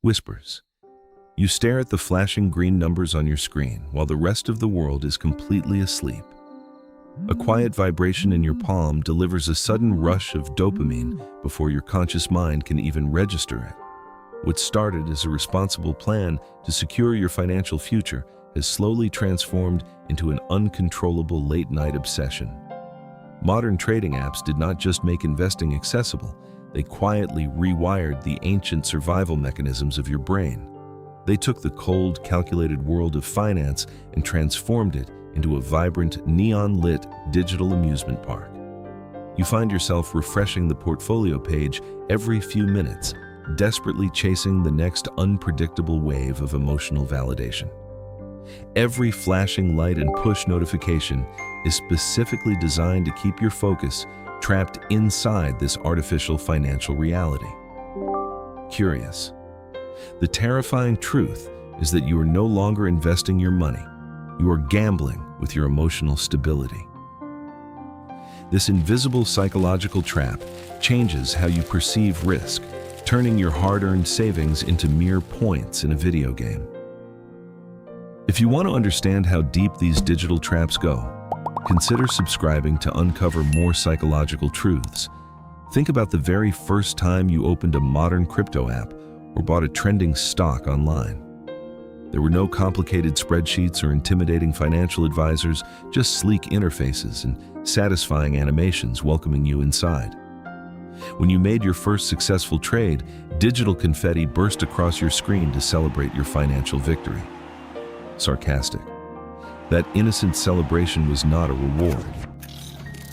whispers. You stare at the flashing green numbers on your screen while the rest of the world is completely asleep. A quiet vibration in your palm delivers a sudden rush of dopamine before your conscious mind can even register it. What started as a responsible plan to secure your financial future has slowly transformed into an uncontrollable late-night obsession. Modern trading apps did not just make investing accessible, they quietly rewired the ancient survival mechanisms of your brain. They took the cold, calculated world of finance and transformed it into a vibrant, neon-lit digital amusement park. You find yourself refreshing the portfolio page every few minutes, desperately chasing the next unpredictable wave of emotional validation. Every flashing light and push notification is specifically designed to keep your focus trapped inside this artificial financial reality. Curious. The terrifying truth is that you are no longer investing your money. You are gambling with your emotional stability. This invisible psychological trap changes how you perceive risk, turning your hard-earned savings into mere points in a video game. If you want to understand how deep these digital traps go, consider subscribing to uncover more psychological truths. Think about the very first time you opened a modern crypto app or bought a trending stock online. There were no complicated spreadsheets or intimidating financial advisors, just sleek interfaces and satisfying animations welcoming you inside. When you made your first successful trade, digital confetti burst across your screen to celebrate your financial victory. Sarcastic. That innocent celebration was not a reward.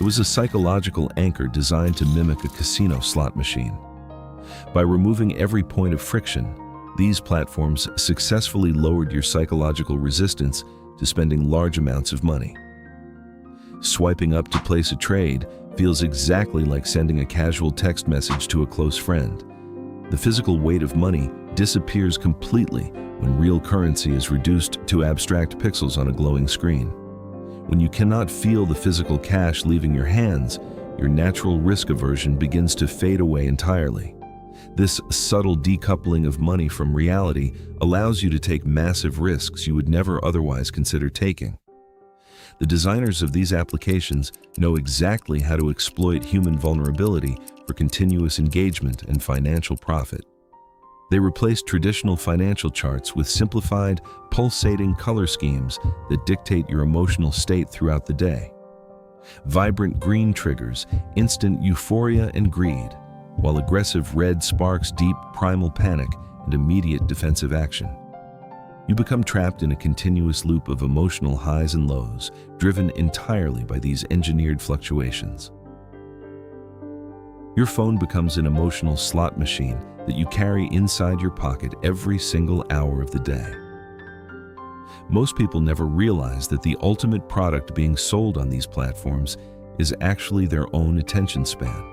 It was a psychological anchor designed to mimic a casino slot machine. By removing every point of friction, these platforms successfully lowered your psychological resistance to spending large amounts of money. Swiping up to place a trade feels exactly like sending a casual text message to a close friend. The physical weight of money disappears completely when real currency is reduced to abstract pixels on a glowing screen. When you cannot feel the physical cash leaving your hands, your natural risk aversion begins to fade away entirely. This subtle decoupling of money from reality allows you to take massive risks you would never otherwise consider taking. The designers of these applications know exactly how to exploit human vulnerability for continuous engagement and financial profit. They replaced traditional financial charts with simplified, pulsating color schemes that dictate your emotional state throughout the day. Vibrant green triggers instant euphoria and greed, while aggressive red sparks deep primal panic and immediate defensive action. You become trapped in a continuous loop of emotional highs and lows, driven entirely by these engineered fluctuations. Your phone becomes an emotional slot machine that you carry inside your pocket every single hour of the day. Most people never realize that the ultimate product being sold on these platforms is actually their own attention span.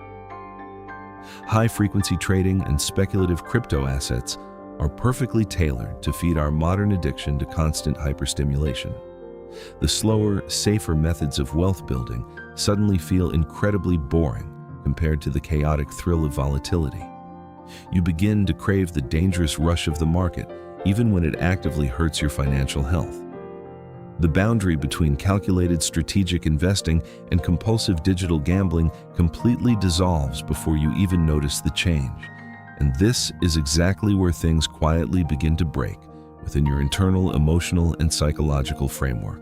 High-frequency trading and speculative crypto assets are perfectly tailored to feed our modern addiction to constant hyperstimulation. The slower, safer methods of wealth building suddenly feel incredibly boring compared to the chaotic thrill of volatility. You begin to crave the dangerous rush of the market, even when it actively hurts your financial health. The boundary between calculated strategic investing and compulsive digital gambling completely dissolves before you even notice the change. And this is exactly where things quietly begin to break within your internal emotional and psychological framework.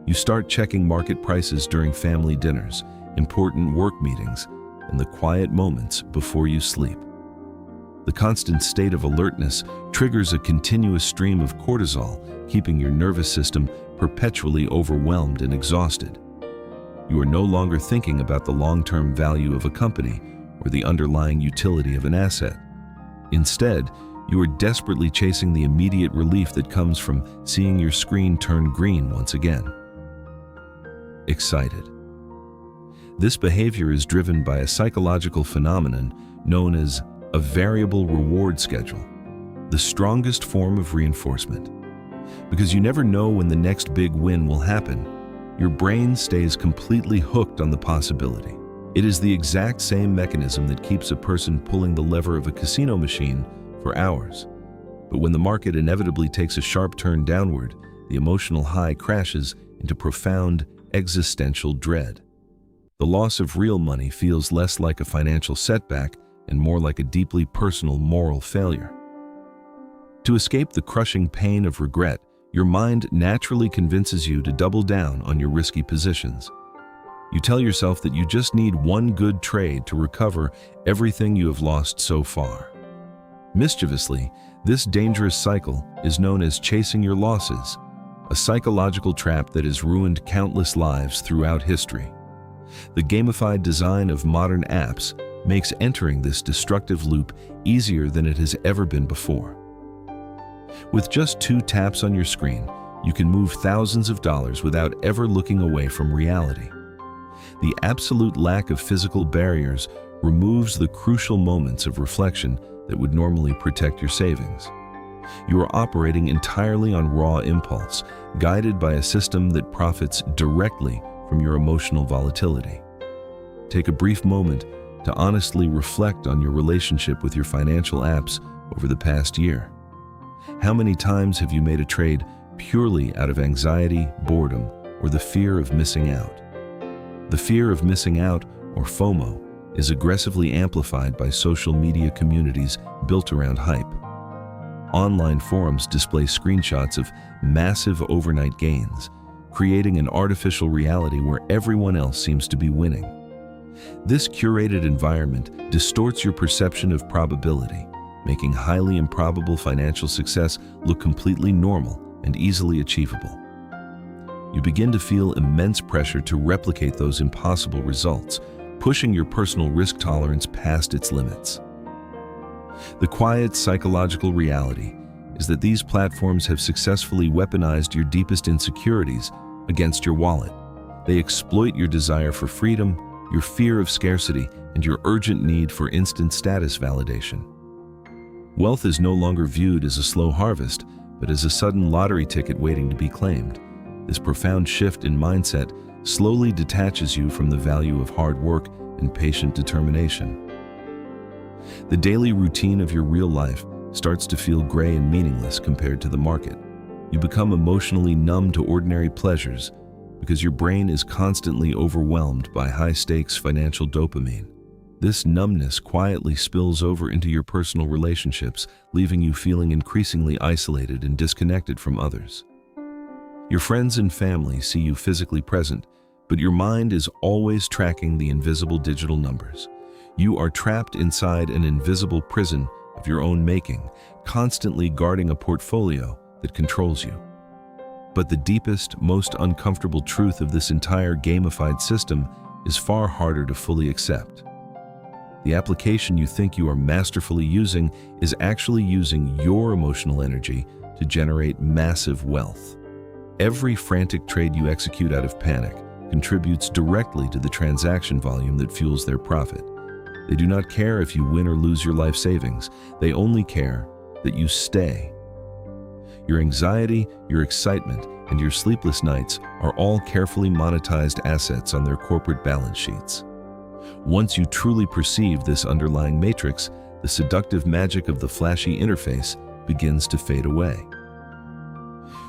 You start checking market prices during family dinners, important work meetings, and the quiet moments before you sleep. The constant state of alertness triggers a continuous stream of cortisol, keeping your nervous system perpetually overwhelmed and exhausted. You are no longer thinking about the long-term value of a company or the underlying utility of an asset. Instead, you are desperately chasing the immediate relief that comes from seeing your screen turn green once again. Excited. This behavior is driven by a psychological phenomenon known as a variable reward schedule, the strongest form of reinforcement. Because you never know when the next big win will happen, your brain stays completely hooked on the possibility. It is the exact same mechanism that keeps a person pulling the lever of a casino machine for hours, But when the market inevitably takes a sharp turn downward, the emotional high crashes into profound existential dread. The loss of real money feels less like a financial setback and more like a deeply personal moral failure. To escape the crushing pain of regret, your mind naturally convinces you to double down on your risky positions. You tell yourself that you just need one good trade to recover everything you have lost so far. Mischievously, this dangerous cycle is known as chasing your losses, a psychological trap that has ruined countless lives throughout history. The gamified design of modern apps makes entering this destructive loop easier than it has ever been before. With just 2 taps on your screen, you can move thousands of dollars without ever looking away from reality. The absolute lack of physical barriers removes the crucial moments of reflection that would normally protect your savings. You are operating entirely on raw impulse, guided by a system that profits directly from your emotional volatility. Take a brief moment to honestly reflect on your relationship with your financial apps over the past year. How many times have you made a trade purely out of anxiety, boredom, or the fear of missing out? The fear of missing out, or FOMO, is aggressively amplified by social media communities built around hype. Online forums display screenshots of massive overnight gains, creating an artificial reality where everyone else seems to be winning. This curated environment distorts your perception of probability, making highly improbable financial success look completely normal and easily achievable. You begin to feel immense pressure to replicate those impossible results, pushing your personal risk tolerance past its limits. The quiet psychological reality is that these platforms have successfully weaponized your deepest insecurities against your wallet. They exploit your desire for freedom, your fear of scarcity, and your urgent need for instant status validation. Wealth is no longer viewed as a slow harvest, but as a sudden lottery ticket waiting to be claimed. This profound shift in mindset slowly detaches you from the value of hard work and patient determination. The daily routine of your real life starts to feel gray and meaningless compared to the market. You become emotionally numb to ordinary pleasures because your brain is constantly overwhelmed by high-stakes financial dopamine. This numbness quietly spills over into your personal relationships, leaving you feeling increasingly isolated and disconnected from others. Your friends and family see you physically present, but your mind is always tracking the invisible digital numbers. You are trapped inside an invisible prison of your own making, constantly guarding a portfolio that controls you. But the deepest, most uncomfortable truth of this entire gamified system is far harder to fully accept. The application you think you are masterfully using is actually using your emotional energy to generate massive wealth. Every frantic trade you execute out of panic contributes directly to the transaction volume that fuels their profit. They do not care if you win or lose your life savings. They only care that you stay. Your anxiety, your excitement, and your sleepless nights are all carefully monetized assets on their corporate balance sheets. Once you truly perceive this underlying matrix, the seductive magic of the flashy interface begins to fade away.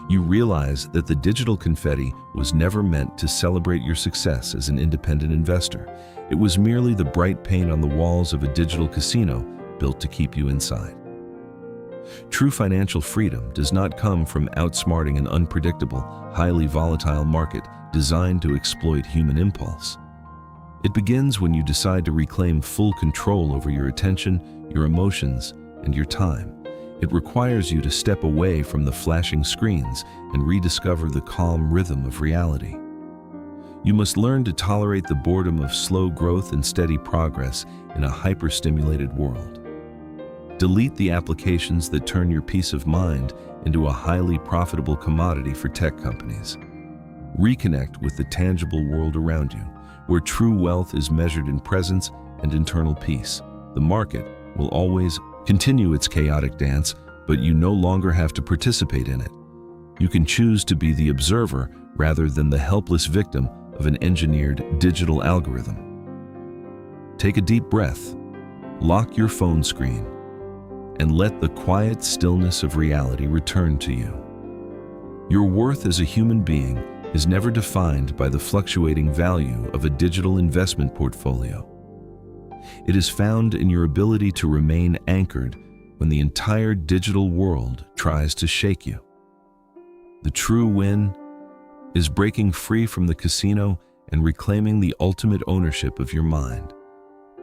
You realize that the digital confetti was never meant to celebrate your success as an independent investor. It was merely the bright paint on the walls of a digital casino built to keep you inside. True financial freedom does not come from outsmarting an unpredictable, highly volatile market designed to exploit human impulse. It begins when you decide to reclaim full control over your attention, your emotions, and your time. It requires you to step away from the flashing screens and rediscover the calm rhythm of reality. You must learn to tolerate the boredom of slow growth and steady progress in a hyper-stimulated world. Delete the applications that turn your peace of mind into a highly profitable commodity for tech companies. Reconnect with the tangible world around you, where true wealth is measured in presence and internal peace. The market will always continue its chaotic dance, but you no longer have to participate in it. You can choose to be the observer rather than the helpless victim of an engineered digital algorithm. Take a deep breath, lock your phone screen, and let the quiet stillness of reality return to you. Your worth as a human being is never defined by the fluctuating value of a digital investment portfolio. It is found in your ability to remain anchored when the entire digital world tries to shake you. The true win is breaking free from the casino and reclaiming the ultimate ownership of your mind.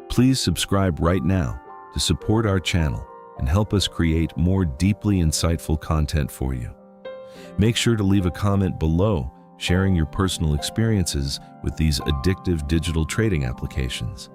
Please subscribe right now to support our channel and help us create more deeply insightful content for you. Make sure to leave a comment below sharing your personal experiences with these addictive digital trading applications.